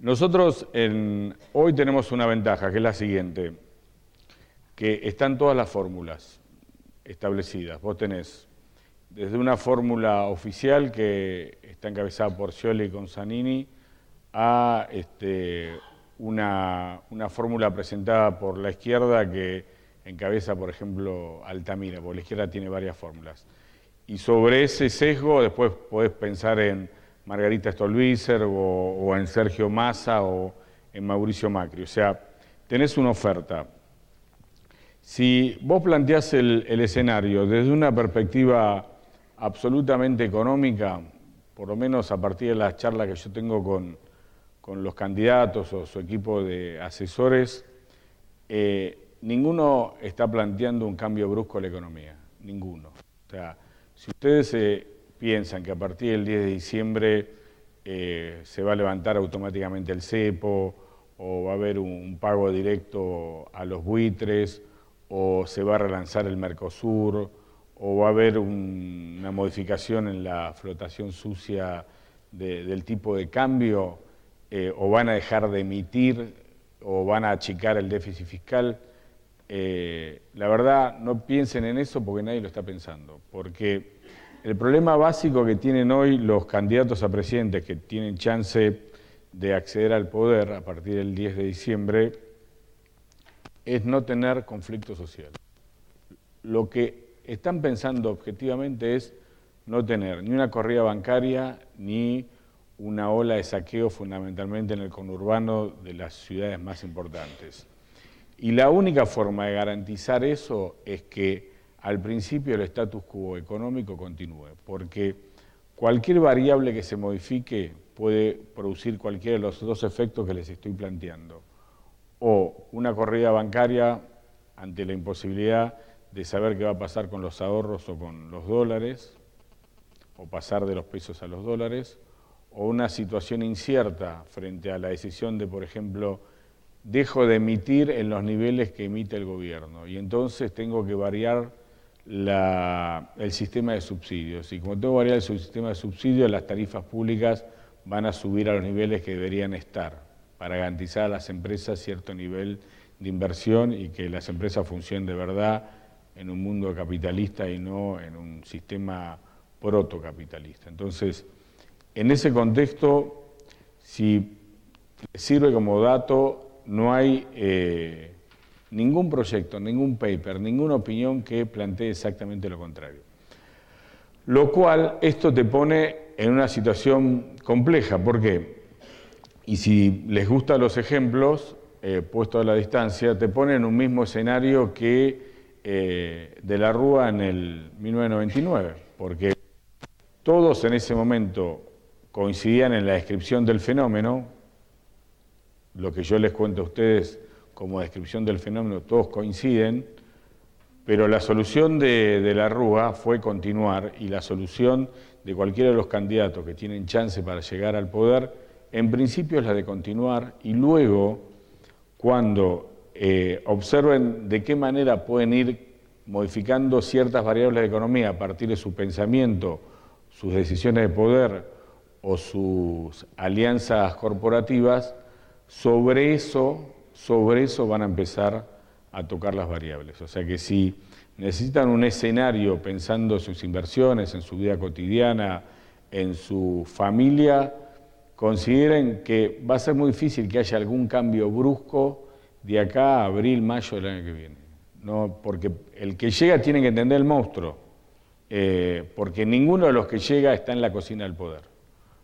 Nosotros hoy tenemos una ventaja, que es la siguiente, que están todas las fórmulas establecidas. Vos tenés desde una fórmula oficial que está encabezada por Scioli y Consanini a una fórmula presentada por la izquierda que encabeza, por ejemplo, Altamira, porque la izquierda tiene varias fórmulas. Y sobre ese sesgo después podés pensar en Margarita Stolbizer o en Sergio Massa o en Mauricio Macri. O sea, tenés una oferta. Si vos planteás el escenario desde una perspectiva absolutamente económica, por lo menos a partir de las charlas que yo tengo con los candidatos o su equipo de asesores, ninguno está planteando un cambio brusco en la economía, ninguno. O sea, si ustedes piensan que a partir del 10 de diciembre se va a levantar automáticamente el cepo, o va a haber un pago directo a los buitres, o se va a relanzar el Mercosur, o va a haber una modificación en la flotación sucia del tipo de cambio, o van a dejar de emitir, o van a achicar el déficit fiscal, la verdad no piensen en eso porque nadie lo está pensando, porque el problema básico que tienen hoy los candidatos a presidentes que tienen chance de acceder al poder a partir del 10 de diciembre es no tener conflicto social. Lo que están pensando objetivamente es no tener ni una corrida bancaria ni una ola de saqueo fundamentalmente en el conurbano de las ciudades más importantes. Y la única forma de garantizar eso es que al principio el status quo económico continúe, porque cualquier variable que se modifique puede producir cualquiera de los dos efectos que les estoy planteando. O una corrida bancaria ante la imposibilidad de saber qué va a pasar con los ahorros o con los dólares, o pasar de los pesos a los dólares, o una situación incierta frente a la decisión de, por ejemplo, dejo de emitir en los niveles que emite el gobierno y entonces tengo que variar el sistema de subsidios. Y como tengo que variar el sistema de subsidios, las tarifas públicas van a subir a los niveles que deberían estar para garantizar a las empresas cierto nivel de inversión y que las empresas funcionen de verdad en un mundo capitalista y no en un sistema protocapitalista. Entonces, en ese contexto, si sirve como dato, no hay ningún proyecto, ningún paper, ninguna opinión que plantee exactamente lo contrario. Lo cual, esto te pone en una situación compleja. ¿Por qué? Y si les gustan los ejemplos, puestos a la distancia, te pone en un mismo escenario que de la Rúa en el 1999, porque todos en ese momento coincidían en la descripción del fenómeno. Lo que yo les cuento a ustedes como descripción del fenómeno, todos coinciden, pero la solución de la Rúa fue continuar, y la solución de cualquiera de los candidatos que tienen chance para llegar al poder, en principio es la de continuar, y luego, cuando observen de qué manera pueden ir modificando ciertas variables de economía a partir de su pensamiento, sus decisiones de poder o sus alianzas corporativas, sobre eso van a empezar a tocar las variables. O sea que si necesitan un escenario pensando en sus inversiones, en su vida cotidiana, en su familia, consideren que va a ser muy difícil que haya algún cambio brusco de acá a abril, mayo del año que viene. No, porque el que llega tiene que entender el monstruo, porque ninguno de los que llega está en la cocina del poder.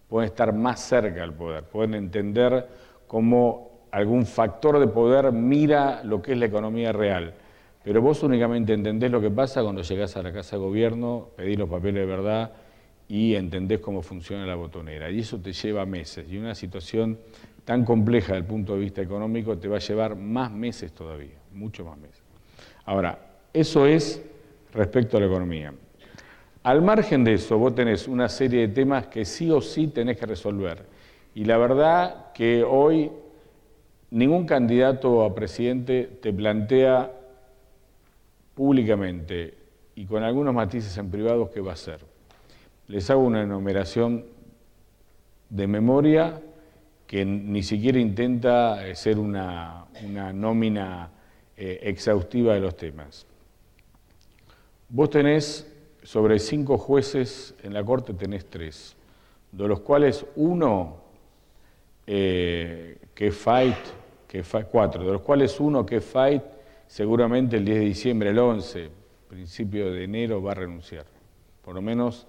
Pueden estar más cerca del poder, pueden entender cómo algún factor de poder mira lo que es la economía real. Pero vos únicamente entendés lo que pasa cuando llegás a la Casa de Gobierno, pedís los papeles de verdad y entendés cómo funciona la botonera. Y eso te lleva meses. Y una situación tan compleja desde el punto de vista económico te va a llevar más meses todavía, mucho más meses. Ahora, eso es respecto a la economía. Al margen de eso, vos tenés una serie de temas que sí o sí tenés que resolver. Y la verdad que hoy ningún candidato a presidente te plantea públicamente y con algunos matices en privado qué va a hacer. Les hago una enumeración de memoria que ni siquiera intenta ser una nómina exhaustiva de los temas. Vos tenés, sobre 5 jueces en la Corte, tenés 3, de los cuales uno que es Fight, 4, de los cuales uno que es Fight, seguramente el 10 de diciembre, el 11, principio de enero, va a renunciar. Por lo menos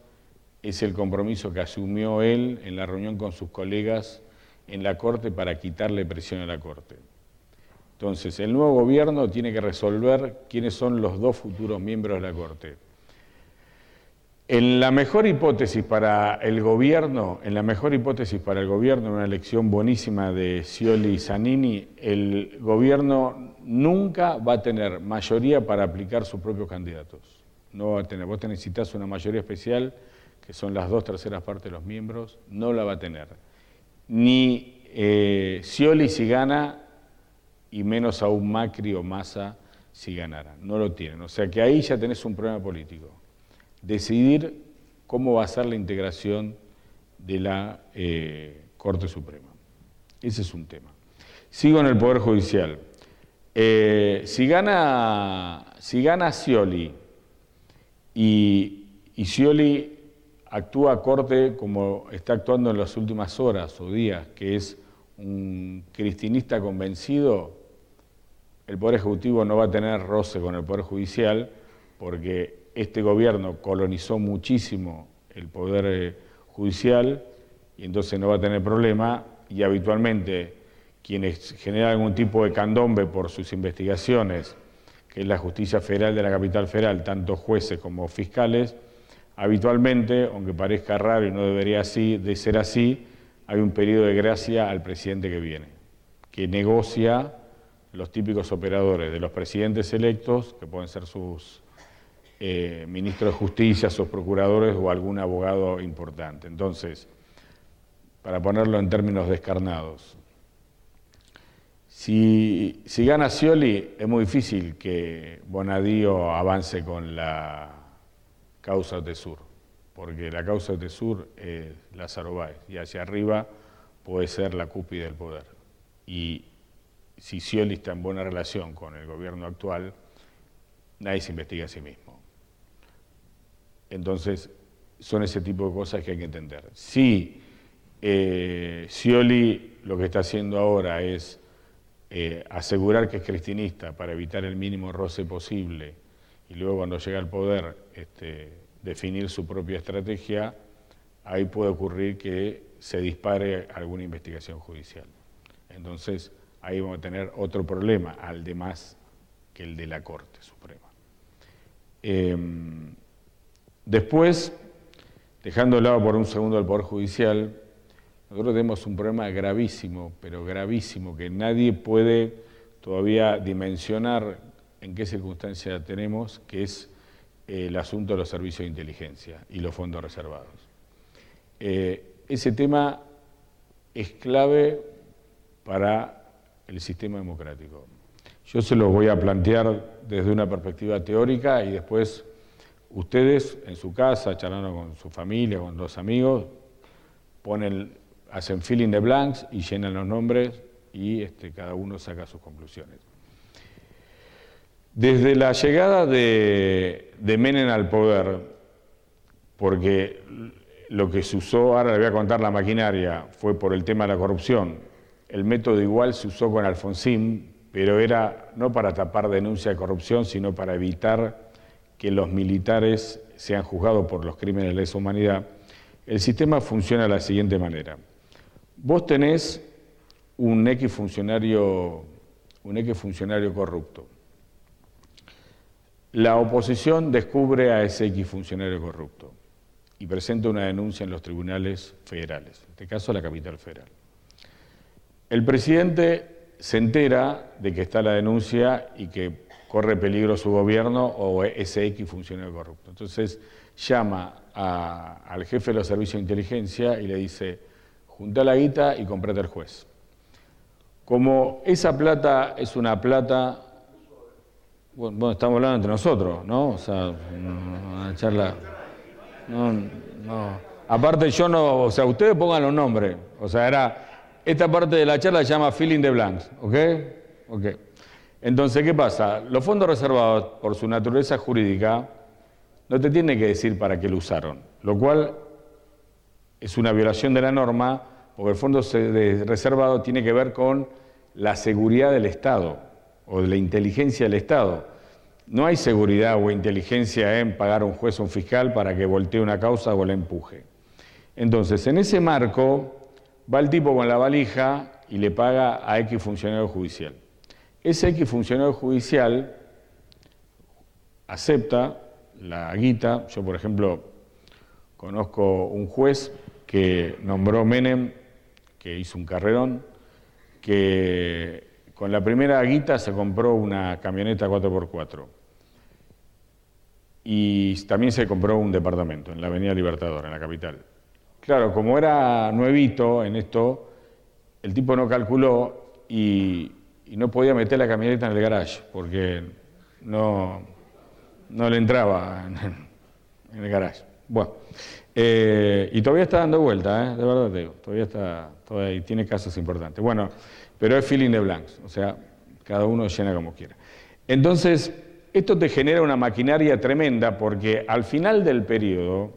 es el compromiso que asumió él en la reunión con sus colegas en la Corte para quitarle presión a la Corte. Entonces, el nuevo gobierno tiene que resolver quiénes son los 2 futuros miembros de la Corte. En la mejor hipótesis para el gobierno, una elección buenísima de Scioli y Zanini, el gobierno nunca va a tener mayoría para aplicar sus propios candidatos. No va a tener. Vos necesitas una mayoría especial, que son las 2/3 partes de los miembros, no la va a tener. Ni Scioli si gana, y menos aún Macri o Massa si ganara. No lo tienen. O sea que ahí ya tenés un problema político. Decidir cómo va a ser la integración de la Corte Suprema. Ese es un tema. Sigo en el Poder Judicial. Si gana Scioli y Scioli actúa a Corte como está actuando en las últimas horas o días, que es un cristinista convencido, el Poder Ejecutivo no va a tener roce con el Poder Judicial, porque este gobierno colonizó muchísimo el Poder Judicial y entonces no va a tener problema, y habitualmente quienes generan algún tipo de candombe por sus investigaciones, que es la justicia federal de la capital federal, tanto jueces como fiscales, habitualmente, aunque parezca raro y no debería de ser así, hay un periodo de gracia al presidente que viene, que negocia los típicos operadores de los presidentes electos, que pueden ser sus ministros de Justicia, sus procuradores o algún abogado importante. Entonces, para ponerlo en términos descarnados, si gana Scioli, es muy difícil que Bonadío avance con la causa Tesur, porque la causa Tesur es Lázaro Báez, y hacia arriba puede ser la cúspide del poder. Y si Scioli está en buena relación con el gobierno actual, nadie se investiga a sí mismo. Entonces, son ese tipo de cosas que hay que entender. Si Scioli lo que está haciendo ahora es asegurar que es cristinista para evitar el mínimo roce posible y luego cuando llega al poder definir su propia estrategia, ahí puede ocurrir que se dispare alguna investigación judicial. Entonces, ahí vamos a tener otro problema, al de más que el de la Corte Suprema. Después, dejando de lado por un segundo el Poder Judicial, nosotros tenemos un problema gravísimo, pero gravísimo, que nadie puede todavía dimensionar en qué circunstancia tenemos, que es el asunto de los servicios de inteligencia y los fondos reservados. Ese tema es clave para el sistema democrático. Yo se lo voy a plantear desde una perspectiva teórica y después ustedes en su casa, charlando con su familia, con los amigos, hacen fill in the blanks y llenan los nombres y cada uno saca sus conclusiones. Desde la llegada de Menem al poder, porque lo que se usó, ahora le voy a contar la maquinaria, fue por el tema de la corrupción. El método igual se usó con Alfonsín, pero era no para tapar denuncia de corrupción, sino para evitar que los militares sean juzgados por los crímenes de lesa humanidad. El sistema funciona de la siguiente manera. Vos tenés un X funcionario corrupto. La oposición descubre a ese X funcionario corrupto y presenta una denuncia en los tribunales federales, en este caso la capital federal. El presidente se entera de que está la denuncia y que corre peligro su gobierno o ese X funcionario corrupto. Entonces llama al jefe de los servicios de inteligencia y le dice: junta la guita y comprate el juez. Como esa plata es una plata, bueno, estamos hablando entre nosotros, ¿no? O sea, una charla. No. Aparte yo no, o sea, ustedes pongan los nombres. O sea, esta parte de la charla se llama Filling the Blanks, ¿ok? Ok. Entonces, ¿qué pasa? Los fondos reservados, por su naturaleza jurídica, no te tienen que decir para qué lo usaron, lo cual es una violación de la norma, porque el fondo reservado tiene que ver con la seguridad del Estado o de la inteligencia del Estado. No hay seguridad o inteligencia en pagar a un juez o un fiscal para que voltee una causa o la empuje. Entonces, en ese marco, va el tipo con la valija y le paga a X funcionario judicial. Ese X funcionario judicial acepta la guita. Yo, por ejemplo, conozco un juez que nombró Menem, que hizo un carrerón, que con la primera guita se compró una camioneta 4x4 y también se compró un departamento en la Avenida Libertador, en la capital. Claro, como era nuevito en esto, el tipo no calculó y no podía meter la camioneta en el garage porque no le entraba en el garage. Bueno, y todavía está dando vuelta, de verdad te digo, todavía tiene casos importantes. Bueno, pero es filling the blanks, o sea, cada uno llena como quiera. Entonces, esto te genera una maquinaria tremenda porque al final del periodo,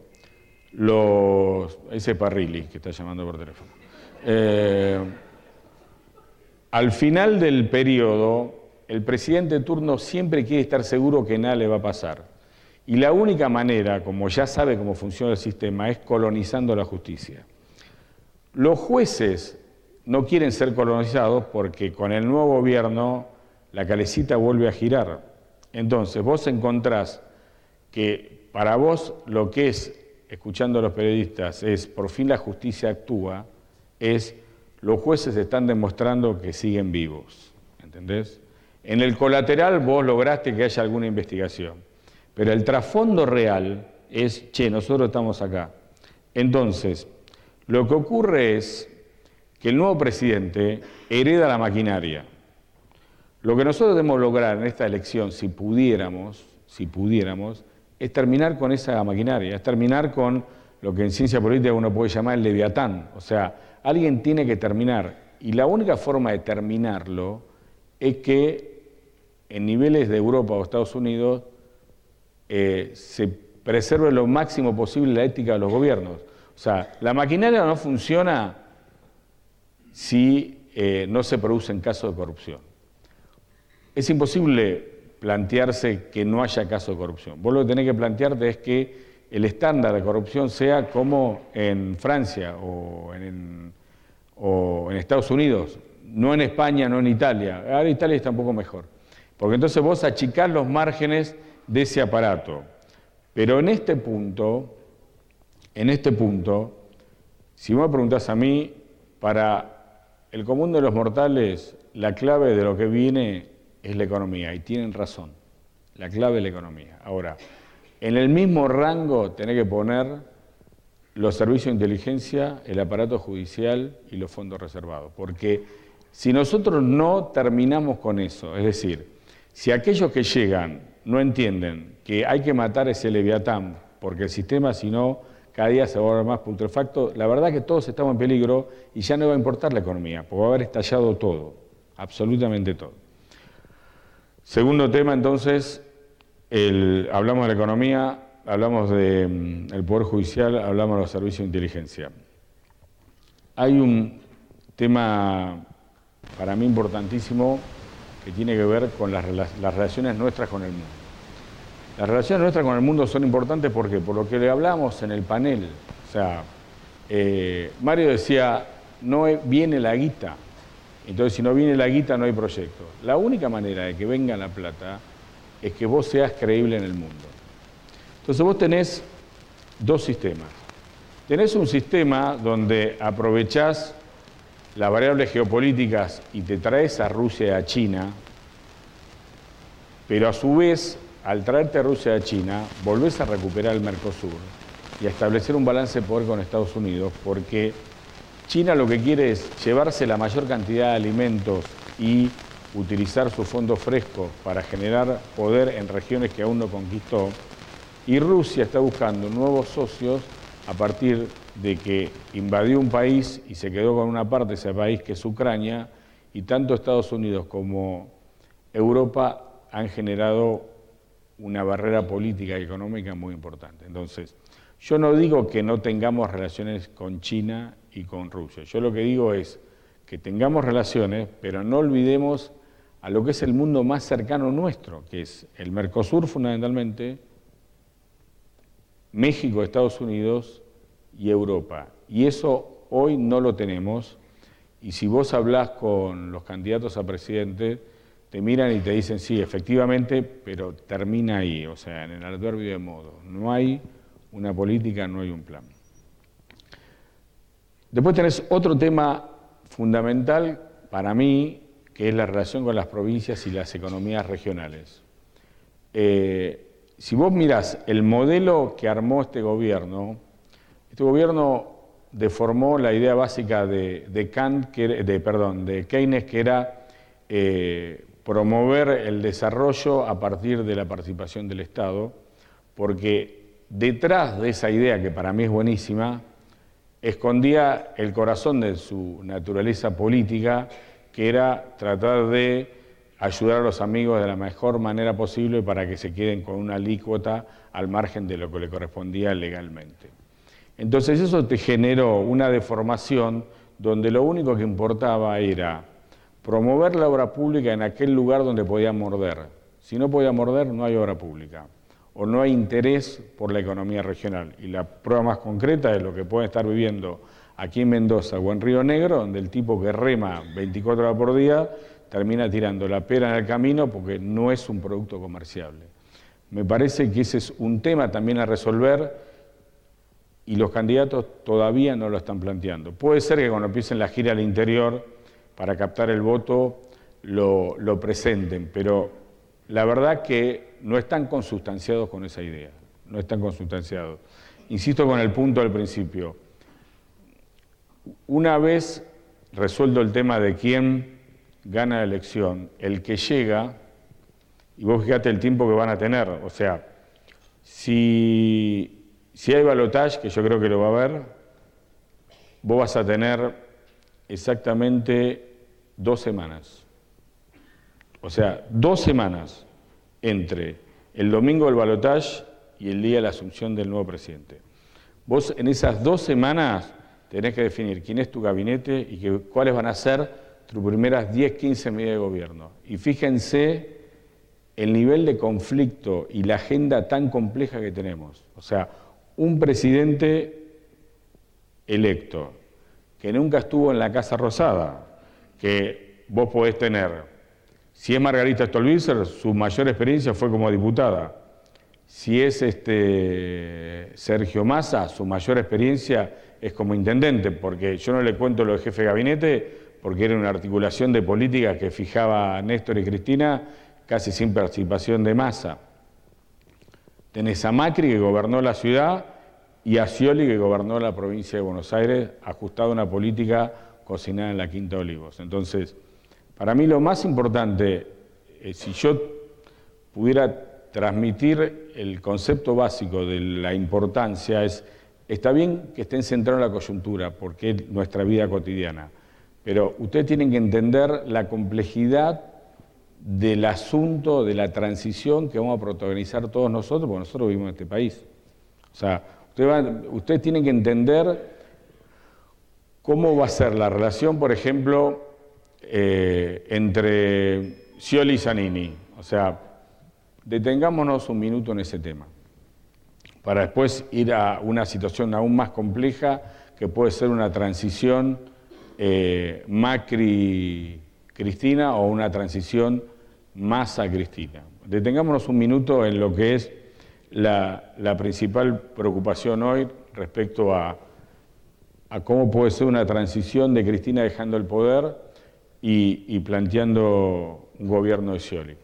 ese Parrilli que está llamando por teléfono, al final del periodo, el presidente de turno siempre quiere estar seguro que nada le va a pasar. Y la única manera, como ya sabe cómo funciona el sistema, es colonizando la justicia. Los jueces no quieren ser colonizados porque con el nuevo gobierno la calecita vuelve a girar. Entonces vos encontrás que para vos lo que es, escuchando a los periodistas, es por fin la justicia actúa, es los jueces están demostrando que siguen vivos, ¿entendés? En el colateral vos lograste que haya alguna investigación, pero el trasfondo real es, che, nosotros estamos acá. Entonces, lo que ocurre es que el nuevo presidente hereda la maquinaria. Lo que nosotros debemos lograr en esta elección, si pudiéramos, es terminar con esa maquinaria, es terminar con lo que en ciencia política uno puede llamar el leviatán. O sea, alguien tiene que terminar. Y la única forma de terminarlo es que en niveles de Europa o Estados Unidos se preserve lo máximo posible la ética de los gobiernos. O sea, la maquinaria no funciona si no se producen casos de corrupción. Es imposible plantearse que no haya casos de corrupción. Vos lo que tenés que plantearte es que el estándar de corrupción sea como en Francia o en Estados Unidos, no en España, no en Italia. Ahora Italia está un poco mejor. Porque entonces vos achicás los márgenes de ese aparato. Pero en este punto, si vos me preguntás a mí, para el común de los mortales, la clave de lo que viene es la economía, y tienen razón, la clave es la economía. Ahora, en el mismo rango tenés que poner los servicios de inteligencia, el aparato judicial y los fondos reservados, porque si nosotros no terminamos con eso, es decir, si aquellos que llegan no entienden que hay que matar ese leviatán, porque el sistema, si no, cada día se va a volver más putrefacto, la verdad que todos estamos en peligro y ya no va a importar la economía, porque va a haber estallado todo, absolutamente todo. Segundo tema, entonces, hablamos de la economía, hablamos del Poder Judicial, hablamos de los servicios de inteligencia. Hay un tema para mí importantísimo que tiene que ver con las relaciones nuestras con el mundo. Las relaciones nuestras con el mundo son importantes porque por lo que le hablamos en el panel, o sea, Mario decía, no viene la guita. Entonces, si no viene la guita, no hay proyecto. La única manera de que venga la plata es que vos seas creíble en el mundo. Entonces, vos tenés dos sistemas. Tenés un sistema donde aprovechás las variables geopolíticas y te traes a Rusia y a China, pero a su vez, al traerte a Rusia y a China, volvés a recuperar el Mercosur y a establecer un balance de poder con Estados Unidos, porque China lo que quiere es llevarse la mayor cantidad de alimentos y utilizar sus fondos frescos para generar poder en regiones que aún no conquistó. Y Rusia está buscando nuevos socios a partir de que invadió un país y se quedó con una parte de ese país que es Ucrania, y tanto Estados Unidos como Europa han generado una barrera política y económica muy importante. Entonces, yo no digo que no tengamos relaciones con China y con Rusia. Yo lo que digo es que tengamos relaciones, pero no olvidemos a lo que es el mundo más cercano nuestro, que es el Mercosur fundamentalmente, México, Estados Unidos y Europa. Y eso hoy no lo tenemos. Y si vos hablás con los candidatos a presidente, te miran y te dicen, sí, efectivamente, pero termina ahí, o sea, en el adverbio de modo. No hay una política, no hay un plan. Después tenés otro tema fundamental para mí, que es la relación con las provincias y las economías regionales. Si vos mirás el modelo que armó este gobierno deformó la idea básica de Keynes, que era promover el desarrollo a partir de la participación del Estado, porque detrás de esa idea, que para mí es buenísima, escondía el corazón de su naturaleza política, que era tratar de ayudar a los amigos de la mejor manera posible para que se queden con una alícuota al margen de lo que le correspondía legalmente. Entonces eso te generó una deformación donde lo único que importaba era promover la obra pública en aquel lugar donde podía morder. Si no podía morder, no hay obra pública, o no hay interés por la economía regional. Y la prueba más concreta es lo que pueden estar viviendo aquí en Mendoza o en Río Negro, donde el tipo que rema 24 horas por día termina tirando la pera en el camino porque no es un producto comerciable. Me parece que ese es un tema también a resolver y los candidatos todavía no lo están planteando. Puede ser que cuando empiecen la gira al interior para captar el voto lo presenten, pero la verdad que no están consustanciados con esa idea, no están consustanciados. Insisto con el punto del principio. Una vez resuelto el tema de quién gana la elección, el que llega, y vos fíjate el tiempo que van a tener, o sea, si hay balotaje, que yo creo que lo va a haber, vos vas a tener exactamente 2 semanas. O sea, 2 semanas entre el domingo del balotaje y el día de la asunción del nuevo presidente. Vos en esas 2 semanas tenés que definir quién es tu gabinete y cuáles van a ser tus primeras 10, 15 medidas de gobierno. Y fíjense el nivel de conflicto y la agenda tan compleja que tenemos. O sea, un presidente electo que nunca estuvo en la Casa Rosada, que vos podés tener, si es Margarita Stolbizer, su mayor experiencia fue como diputada. Si es Sergio Massa, su mayor experiencia es como intendente, porque yo no le cuento lo de jefe de gabinete, porque era una articulación de políticas que fijaba Néstor y Cristina casi sin participación de Massa. Tenés a Macri, que gobernó la ciudad, y a Scioli, que gobernó la provincia de Buenos Aires, ajustado a una política cocinada en la Quinta de Olivos. Entonces, para mí lo más importante, si yo pudiera transmitir el concepto básico de la importancia, está bien que estén centrados en la coyuntura, porque es nuestra vida cotidiana, pero ustedes tienen que entender la complejidad del asunto, de la transición que vamos a protagonizar todos nosotros, porque nosotros vivimos en este país. O sea, ustedes tienen que entender cómo va a ser la relación, por ejemplo, entre Scioli y Zanini. O sea, detengámonos un minuto en ese tema, para después ir a una situación aún más compleja, que puede ser una transición Macri-Cristina o una transición Massa-Cristina. Detengámonos un minuto en lo que es la principal preocupación hoy respecto a cómo puede ser una transición de Cristina dejando el poder y planteando un gobierno de Scioli.